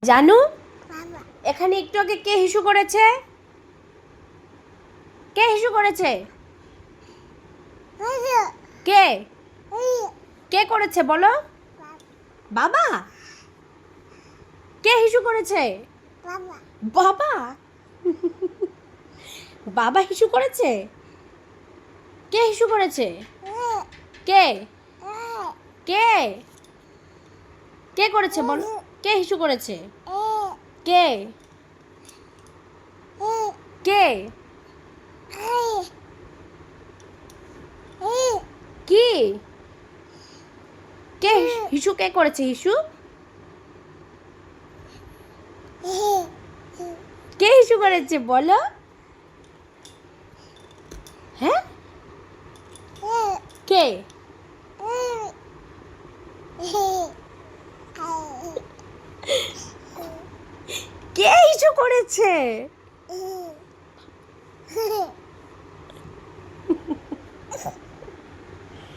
জানু, এখানে একটু আগে কে হিসু করেছে? কে হিসু করেছে? কে কে করেছে বলো? বাবা। কে হিসু করেছে? বাবা। বাবা হিসু করেছে? কে হিসু করেছে? কে কে কে করেছে বলো? কে হিসু করেছে? কে কে কি কে হিসু কে করেছে? হিসু কে হিসু করেছে বলো? হ্যাঁ, কে কে হিসু করেছে?